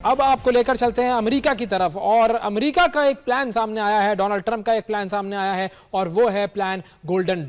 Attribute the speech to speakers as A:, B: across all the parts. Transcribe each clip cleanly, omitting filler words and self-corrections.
A: अब आपको लेकर चलते हैं अमेरिका की तरफ और अमेरिका का एक प्लान सामने आया है, डोनाल्ड ट्रंप का एक प्लान सामने आया है और वो है प्लान गोल्डन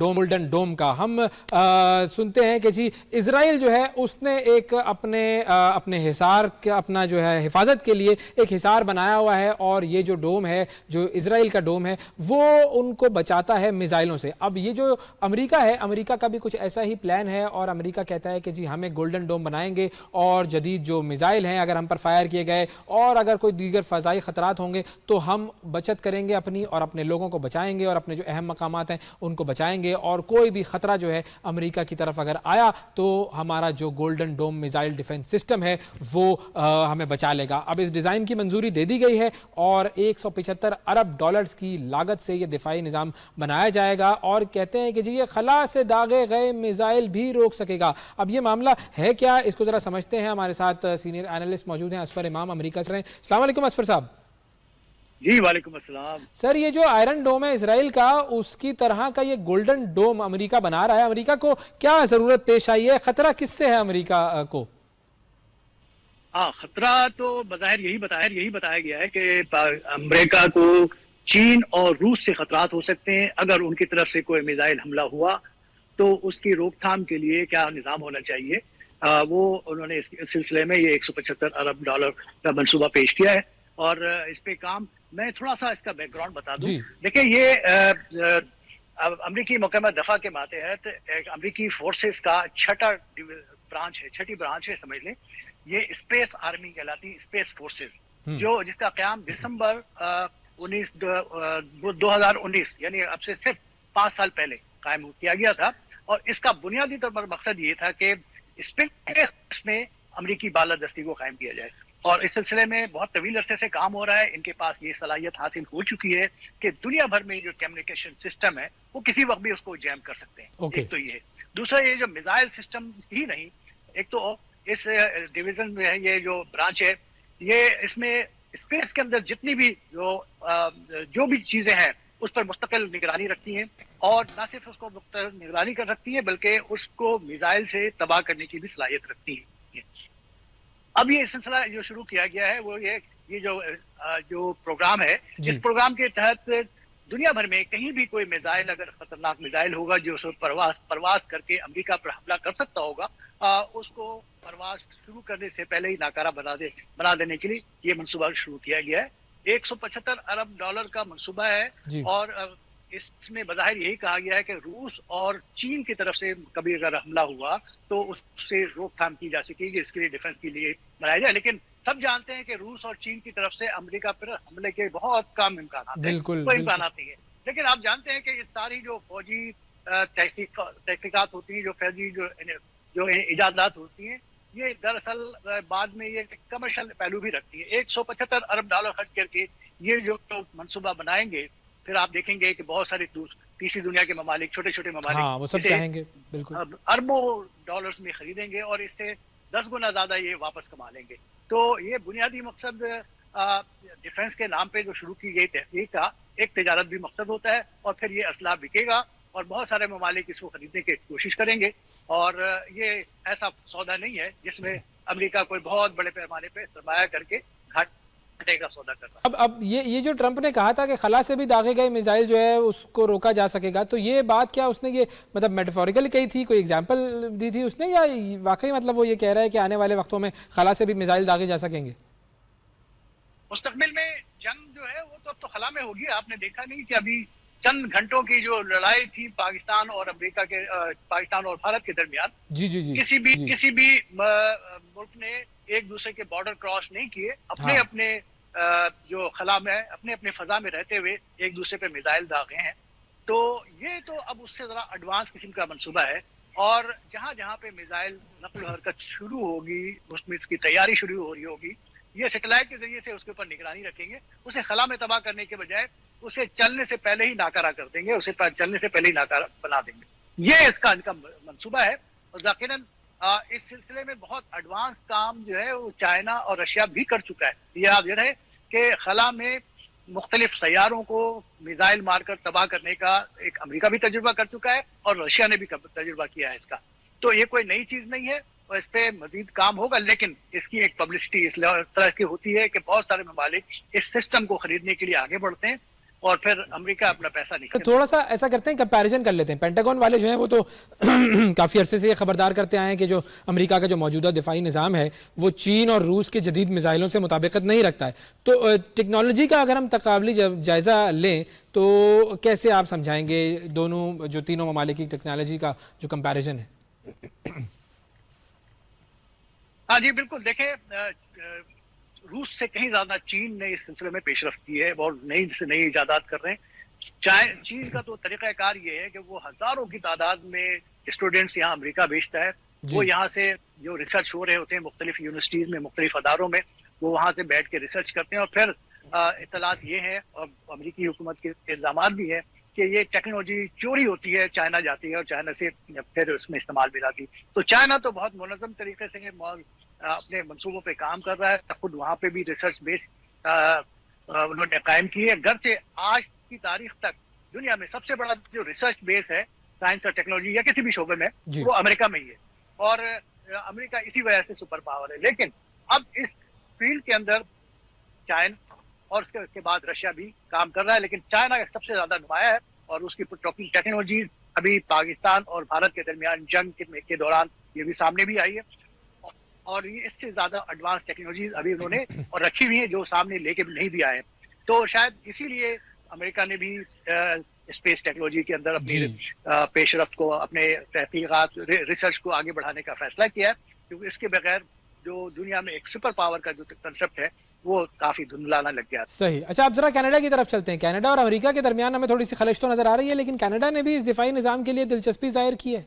A: डोम का। हम सुनते हैं कि जी इजराइल जो है उसने एक अपने हिसार का अपना जो है हिफाजत के लिए एक हिसार बनाया हुआ है और ये जो डोम है, जो इजराइल का डोम है, वो उनको बचाता है मिसाइलों से। अब ये जो अमेरिका है, अमेरिका का भी कुछ ऐसा ही प्लान है और अमेरिका कहता है कि जी हम एक गोल्डन डोम बनाएंगे और जदीद जो मिसाइल हैं अगर हम पर फायर किए गए और अगर कोई दीगर फ़ज़ाई ख़तरात होंगे तो हम बचत करेंगे अपनी और अपने लोगों को बचाएंगे और अपने जो अहम मकामात हैं उनको बचाएंगे और कोई भी ख़तरा जो है अमेरिका की तरफ अगर आया तो हमारा जो golden dome missile defence system है वो हमें बचा लेगा। अब इस डिज़ाइन की मंजूरी दे दी गई है और 175 अरब डॉलर्स की लागत से ये दिफाई निज़ाम बनाया जाएगा और कहते हैं कि जी ये खला से दागे गए मिसाइल भी रोक सकेगा। अब ये मामला है क्या, इसको ज़रा समझते हैं। हमारे साथ सीनियर एनालिस्ट मौजूद हैं, असफर इमाम अमेरिका से। अस्सलाम वालेकुम असफर साहब।
B: जी वालेकुम अस्सलाम।
A: सर, ये जो आयरन डोम है इजराइल का, उसकी तरह का ये गोल्डन डोम अमेरिका बना रहा है, अमेरिका को क्या जरूरत पेश आई है? खतरा किससे है अमेरिका को?
B: हाँ, खतरा तो बज़ाहिर यही बताया गया है कि अमेरिका को चीन और रूस से खतरात हो सकते हैं। अगर उनकी तरफ से कोई मिसाइल हमला हुआ तो उसकी रोकथाम के लिए क्या निज़ाम होना चाहिए, वो उन्होंने इस सिलसिले में ये 175 अरब डॉलर का मंसूबा पेश किया है। और इस पे काम, मैं थोड़ा सा इसका बैकग्राउंड बता दूं। देखिए, ये अमरीकी महकमा दफा के मातहत अमरीकी फोर्सेस का छठी ब्रांच है, समझ लें। ये स्पेस आर्मी कहलाती, स्पेस फोर्सेस, जो जिसका क़याम दिसंबर 2019 यानी अब से सिर्फ 5 साल पहले कायम किया गया था। और इसका बुनियादी तौर पर मकसद ये था कि स्पेस में अमरीकी बालादस्ती को कायम किया जाए। और इस सिलसिले में बहुत तवील अरसे से काम हो रहा है। इनके पास ये सलाहियत हासिल हो चुकी है कि दुनिया भर में जो कम्युनिकेशन सिस्टम है वो किसी वक्त भी उसको जैम कर सकते हैं। एक तो ये, दूसरा ये जो मिसाइल सिस्टम ही नहीं, एक तो इस डिवीजन में है ये जो ब्रांच है, ये इसमें स्पेस के अंदर जितनी भी जो भी चीजें हैं उस पर मुस्तकिल निगरानी रखती हैं और न सिर्फ उसको निगरानी कर रखती है बल्कि उसको मिसाइल से तबाह करने की भी सलाहियत रखती है। अब ये सिलसिला जो शुरू किया गया है वो ये जो प्रोग्राम है, इस प्रोग्राम के तहत दुनिया भर में कहीं भी कोई मिसाइल, अगर खतरनाक मिसाइल होगा जो परवाज करके अमेरिका पर हमला कर सकता होगा, उसको परवाज शुरू करने से पहले ही नाकारा बना देने के लिए ये मंसूबा शुरू किया गया है। 175 अरब डॉलर का मंसूबा है और इसमें बज़ाहिर यही कहा गया है कि रूस और चीन की तरफ से कभी अगर हमला हुआ तो उससे रोकथाम की जा सकेगी, इसके लिए डिफेंस के लिए बनाया जाए। लेकिन सब जानते हैं कि रूस और चीन की तरफ से अमेरिका पर हमले के बहुत कम इम्कान हैं, कोई इम्कान नहीं है। लेकिन आप जानते हैं कि ये सारी जो फौजी तहकीकात होती हैं, जो फौजी जो इजादात होती हैं, ये दरअसल बाद में ये कमर्शियल पहलू भी रखती है। 175 अरब डॉलर खर्च करके ये जो मंसूबा बनाएंगे, फिर आप देखेंगे कि बहुत सारे तीसरी दुनिया के ममालिक, छोटे छोटे ममालिक,
A: वो सब चाहेंगे बिल्कुल
B: अरबों डॉलर्स में खरीदेंगे और इससे 10 गुना ज्यादा ये वापस कमा लेंगे। तो ये बुनियादी मकसद डिफेंस के नाम पे जो शुरू की गई तहकीक का एक तिजारत भी मकसद होता है और फिर ये असला बिकेगा और बहुत सारे ममालिक इसको खरीदने की कोशिश करेंगे। और ये ऐसा सौदा नहीं है जिसमें अमेरिका कोई बहुत बड़े पैमाने पे सरमाया करके घाटे का सौदा करता।
A: अब ये जो ट्रंप ने कहा था कि खला से भी दागे गए मिसाइल जो है उसको रोका जा सकेगा, तो ये बात क्या उसने ये मतलब मेटाफोरिकल कही थी, कोई एग्जांपल दी थी उसने, या वाकई मतलब वो ये कह रहा है कि आने वाले वक्तों में खला से भी मिसाइल दागे जा सकेंगे?
B: मुस्तकबिल में जंग जो है वो तो अब तो खला में होगी। आपने देखा नहीं कि अभी चंद घंटों की जो लड़ाई थी पाकिस्तान और अमेरिका के, पाकिस्तान और भारत के दरमियान, किसी भी मुल्क ने एक दूसरे के बॉर्डर क्रॉस नहीं किए, अपने जो खला में अपने फजा में रहते हुए एक दूसरे पे मिसाइल दागे हैं। तो ये तो अब उससे जरा एडवांस किस्म का मंसूबा है और जहां जहां पे मिसाइल नकल हरकत शुरू होगी उसमें इसकी तैयारी शुरू हो रही होगी, ये सैटेलाइट के जरिए से उसके ऊपर निगरानी रखेंगे। उसे खला में तबाह करने के बजाय उसे चलने से पहले ही नाकारा कर देंगे, उसे चलने से पहले ही नाकारा बना देंगे। ये इसका इनका मंसूबा है। और यकीनन इस सिलसिले में बहुत एडवांस काम जो है वो चाइना और रशिया भी कर चुका है। ये आप ये रहे कि खला में मुख्तलिफ सैयारों को मिसाइल मारकर तबाह करने का एक अमेरिका भी तजुर्बा कर चुका है और रशिया ने भी तजुर्बा किया है इसका। तो ये कोई नई चीज नहीं है اور اس پہ مزید کام ہوگا، لیکن اس کی ایک پبلسٹی اس طرح کی ہوتی ہے کہ بہت سارے ممالک اس سسٹم کو خریدنے کے لیے آگے بڑھتے ہیں اور پھر امریکہ اپنا پیسہ نکالتا ہے۔
A: تھوڑا سا ایسا کرتے ہیں، کمپیریزن کر لیتے ہیں. پینٹاگون والے جو ہیں وہ تو کافی عرصے سے یہ خبردار کرتے آئے ہیں کہ جو امریکہ کا جو موجودہ دفاعی نظام ہے وہ چین اور روس کے جدید میزائلوں سے مطابقت نہیں رکھتا ہے. تو ٹیکنالوجی کا اگر ہم تقابلی جائزہ لیں تو کیسے آپ سمجھائیں گے دونوں جو تینوں ممالک کی ٹیکنالوجی کا جو کمپیریزن ہے؟
B: ہاں جی بالکل، دیکھیں روس سے کہیں زیادہ چین نے اس سلسلے میں پیش رفت کی ہے اور نئی ایجادات کر رہے ہیں. چین کا تو طریقہ کار یہ ہے کہ وہ ہزاروں کی تعداد میں اسٹوڈنٹس یہاں امریکہ بھیجتا ہے. وہ یہاں سے جو ریسرچ ہو رہے ہوتے ہیں مختلف یونیورسٹیز میں، مختلف اداروں میں، وہ وہاں سے بیٹھ کے ریسرچ کرتے ہیں اور پھر اطلاعات یہ ہیں اور امریکی حکومت کے الزامات بھی ہیں کہ یہ ٹیکنالوجی چوری ہوتی ہے، چائنا جاتی ہے اور چائنا سے پھر اس میں استعمال بھی لاتی. تو چائنا تو بہت منظم طریقے سے اپنے منصوبوں پہ کام کر رہا ہے، خود وہاں پہ بھی ریسرچ بیس انہوں نے قائم کی ہے. گرچہ آج کی تاریخ تک دنیا میں سب سے بڑا جو ریسرچ بیس ہے سائنس اور ٹیکنالوجی یا کسی بھی شعبے میں وہ امریکہ میں ہی ہے اور امریکہ اسی وجہ سے سپر پاور ہے. لیکن اب اس فیلڈ کے اندر چائنا اور اس کے بعد رشیا بھی کام کر رہا ہے، لیکن چائنا سب سے زیادہ نمایاں ہے اور اس کی ٹیکنالوجی ابھی پاکستان اور بھارت کے درمیان جنگ کے دوران یہ بھی سامنے بھی آئی ہے اور یہ اس سے زیادہ ایڈوانس ٹیکنالوجیز ابھی انہوں نے اور رکھی ہوئی ہیں جو سامنے لے کے نہیں بھی آئے. تو شاید اسی لیے امریکہ نے بھی اسپیس ٹیکنالوجی کے اندر اپنی پیش رفت کو، اپنے تحقیقات ریسرچ کو آگے بڑھانے کا فیصلہ کیا ہے، کیونکہ اس کے بغیر جو دنیا میں ایک سپر پاور کا جو کنسپٹ ہے وہ کافی دھندلانا لگ گیا.
A: صحیح. اچھا آپ ذرا کینیڈا کی طرف چلتے ہیں. کینیڈا اور امریکہ کے درمیان ہمیں تھوڑی سی خلش تو نظر آ رہی ہے، لیکن کینیڈا نے بھی اس دفاعی نظام کے لیے دلچسپی ظاہر کی ہے.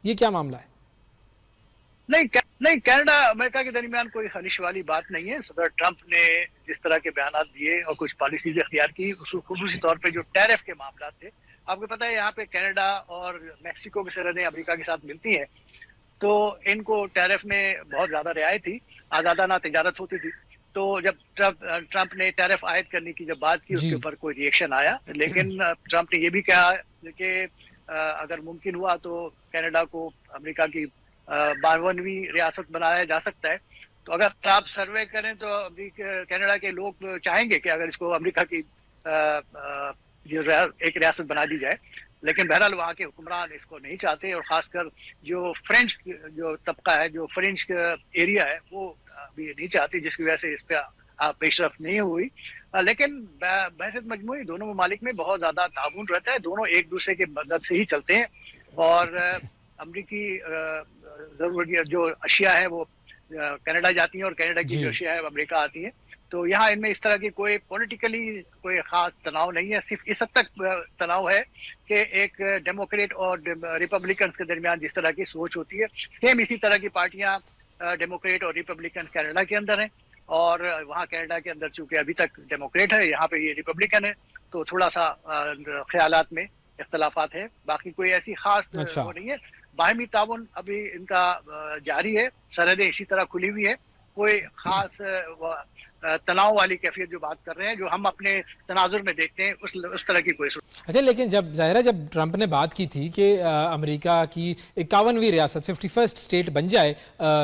A: یہ کیا معاملہ ہے؟
B: نہیں، کینیڈا امریکہ کے درمیان کوئی خلش والی بات نہیں ہے. صدر ٹرمپ نے جس طرح کے بیانات دیے اور کچھ پالیسیز اختیار کی، خصوصی طور پہ جو ٹیرف کے معاملات تھے. آپ کو پتہ ہے یہاں پہ کینیڈا اور میکسیکو کی سرحدیں امریکہ کے ساتھ ملتی ہیں، تو ان کو ٹیرف میں بہت زیادہ رعایت تھی، آزادانہ تجارت ہوتی تھی. تو جب ٹرمپ نے ٹیرف عائد کرنے کی جب بات کی اس کے اوپر کوئی ریئیکشن آیا، لیکن ٹرمپ نے یہ بھی کہا کہ اگر ممکن ہوا تو کینیڈا کو امریکہ کی 52ویں ریاست بنایا جا سکتا ہے. تو اگر آپ سروے کریں تو کینیڈا کے لوگ چاہیں گے کہ اگر اس کو امریکہ کی ایک ریاست بنا دی جائے، لیکن بہرحال وہاں کے حکمران اس کو نہیں چاہتے اور خاص کر جو فرینچ جو طبقہ ہے، جو فرینچ ایریا ہے، وہ بھی نہیں چاہتی، جس کی وجہ سے اس پہ پیش رفت نہیں ہوئی. لیکن بحثیت مجموعی دونوں ممالک میں بہت زیادہ تعاون رہتا ہے، دونوں ایک دوسرے کے مدد سے ہی چلتے ہیں اور امریکی ضروری جو اشیاء ہیں وہ کینیڈا جاتی ہیں اور کینیڈا کی جو اشیاء ہیں وہ امریکہ آتی ہیں. تو یہاں ان میں اس طرح کی کوئی پولیٹیکلی کوئی خاص تناؤ نہیں ہے. صرف اس حد تک تناؤ ہے کہ ایک ڈیموکریٹ اور ریپبلکنز کے درمیان جس طرح کی سوچ ہوتی ہے، سیم اسی طرح کی پارٹیاں ڈیموکریٹ اور ریپبلکن کینیڈا کے اندر ہیں اور وہاں کینیڈا کے اندر چونکہ ابھی تک ڈیموکریٹ ہے، یہاں پہ یہ ریپبلکن ہے، تو تھوڑا سا خیالات میں اختلافات ہیں. باقی کوئی ایسی خاص وہ نہیں ہے. باہمی تعاون ابھی ان کا جاری ہے، سرحدیں اسی طرح کھلی ہوئی ہے. کوئی خاص تناؤ والی کیفیت جو بات کر رہے ہیں جو ہم اپنے تناظر میں دیکھتے ہیں اس طرح کی کوئی صورت.
A: اچھا، لیکن جب ظاہرہ جب ٹرمپ نے بات کی تھی کہ امریکہ کی 51ویں ریاست 51st اسٹیٹ بن جائے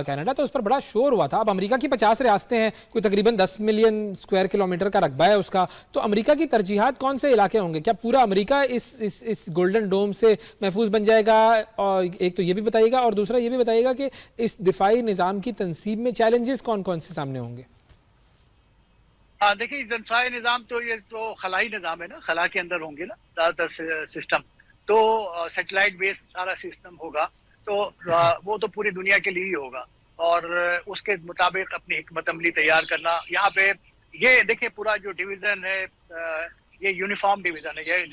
A: کینیڈا، تو اس پر بڑا شور ہوا تھا. اب امریکہ کی 50 ریاستیں ہیں، کوئی تقریباً 10 ملین اسکوائر کلومیٹر کا رقبہ ہے اس کا. تو امریکہ کی ترجیحات کون سے علاقے ہوں گے؟ کیا پورا امریکہ اس گولڈن ڈوم سے محفوظ بن جائے گا؟ اور ایک تو یہ بھی بتائیے گا اور دوسرا یہ بھی بتائیے گا کہ اس دفاعی نظام کی تنصیب میں چیلنجز کون کون سے سامنے ہوں گے؟
B: دیکھیے دفاعی نظام تو یہ تو خلائی نظام ہے نا، خلا کے اندر ہوں گے نا زیادہ تر سسٹم. تو سیٹلائٹ بیس سارا سسٹم ہوگا، تو وہ تو پوری دنیا کے لیے ہی ہوگا اور اس کے مطابق اپنی حکمت عملی تیار کرنا. یہاں پہ یہ دیکھیں پورا جو ڈویژن ہے یہ یونیفارم ڈویژن ہے. یہ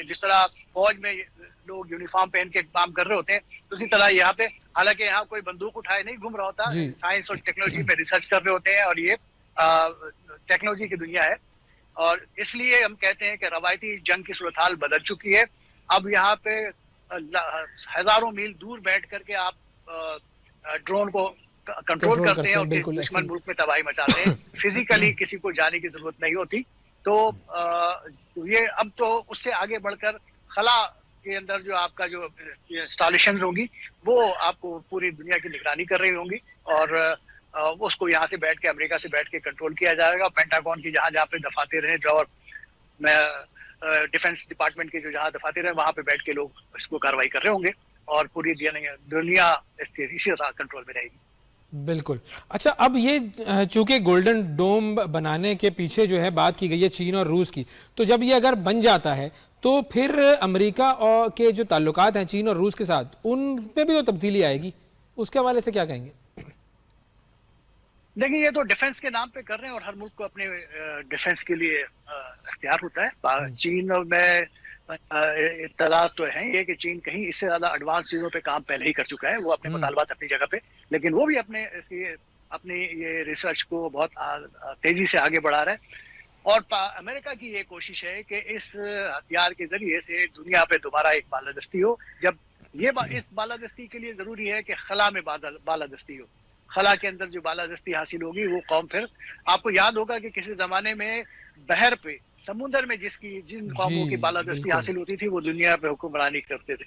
B: جس طرح فوج میں لوگ یونیفارم پہن کے کام کر رہے ہوتے ہیں، اسی طرح یہاں پہ، حالانکہ یہاں کوئی بندوق اٹھائے نہیں گھوم رہا ہوتا، سائنس اور ٹیکنالوجی پہ ریسرچ کر رہے ہوتے ہیں اور یہ ٹیکنالوجی کی دنیا ہے. اور اس لیے ہم کہتے ہیں کہ روایتی جنگ کی صورتحال بدل چکی ہے. اب یہاں پہ ہزاروں میل دور بیٹھ کر کے آپ ڈرون کو کنٹرول کرتے ہیں اور دشمن ملک میں تباہی مچاتے ہیں. فزیکلی کسی کو جانے کی ضرورت نہیں ہوتی. تو یہ اب تو اس سے آگے بڑھ کر خلا के अंदर जो आपका जो इंस्टॉलेशन होंगी वो आपको पूरी दुनिया की निगरानी कर रही होंगी, और उसको यहाँ से बैठ के, अमेरिका से बैठ के कंट्रोल किया जाएगा। पेंटागन की जहाँ जहाँ पे दफातर हैं, और डिफेंस डिपार्टमेंट के जो जहाँ दफातर हैं, वहाँ पे बैठ के लोग इसको कार्रवाई कर रहे होंगे, और पूरी दुनिया इसी तरह कंट्रोल में रहेगी।
A: बिल्कुल। अच्छा, अब ये चूंकि गोल्डन डोम बनाने के पीछे जो है बात की गई है चीन और रूस की, तो जब ये अगर बन जाता है तो फिर अमेरिका और के जो ताल्लुकात हैं चीन और रूस के साथ, उन पे भी तो तब्दीली आएगी, उसके हवाले से क्या कहेंगे?
B: देखिए, ये तो डिफेंस के नाम पे कर रहे हैं, और हर मुल्क को अपने डिफेंस के लिए अख्तियार होता है। चीन में इत्तला तो है ये कि चीन कहीं इससे ज्यादा एडवांस चीजों पे काम पहले ही कर चुका है, वो अपने मुतालबात अपनी जगह पे, लेकिन वो भी अपनी ये रिसर्च को बहुत तेजी से आगे बढ़ा रहा है। और अमेरिका की ये कोशिश है कि इस हथियार के जरिए से दुनिया पे दोबारा एक बालादस्ती हो। जब इस बालादस्ती के लिए जरूरी है कि खला में बालादस्ती हो। खला के अंदर जो बालादस्ती हासिल होगी, वो कौम फिर, आपको याद होगा कि किसी जमाने में बहर पे, समुद्र में जिन कौमों की बालादस्ती हासिल होती थी, वो दुनिया पे हुक्मरानी करते थे।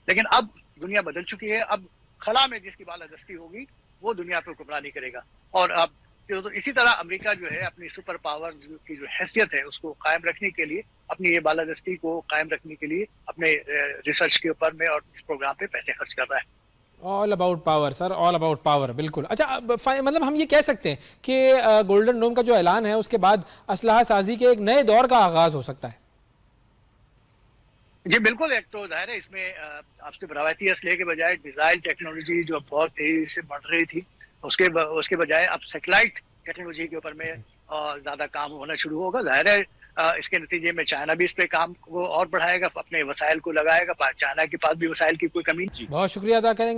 B: लेकिन अब दुनिया बदल चुकी है, अब खला में जिसकी बालादस्ती होगी वो दुनिया पे हुक्मरानी करेगा। और अब तो इसी तरह अमेरिका जो है अपनी सुपर पावर की जो हैसियत है उसको कायम रखने के लिए, अपनी ये बालादस्ती को कायम रखने के लिए अपने रिसर्च के ऊपर में और इस प्रोग्राम पे पैसे खर्च कर रहा है।
A: All about power sir, all about power, बिल्कुल। अच्छा, मतलब हम ये कह सकते हैं कि गोल्डन डोम का जो ऐलान है उसके बाद असलहा साजी के एक नए दौर का आगाज हो सकता है।
B: जी बिल्कुल। एक तो जाहिर है इसमें आपसे रवायती असले के बजाय मिसाइल टेक्नोलॉजी जो बहुत तेजी से बढ़ रही थी, उसके बजाय अब सैटेलाइट टेक्नोलॉजी के ऊपर में ज्यादा काम होना शुरू होगा। जाहिर है इसके नतीजे में चाइना भी इस पे काम को और बढ़ाएगा, अपने वसाइल को लगाएगा। चाइना के पास भी वसाइल की कोई कमी नहीं।
A: बहुत शुक्रिया अदा करेंगे।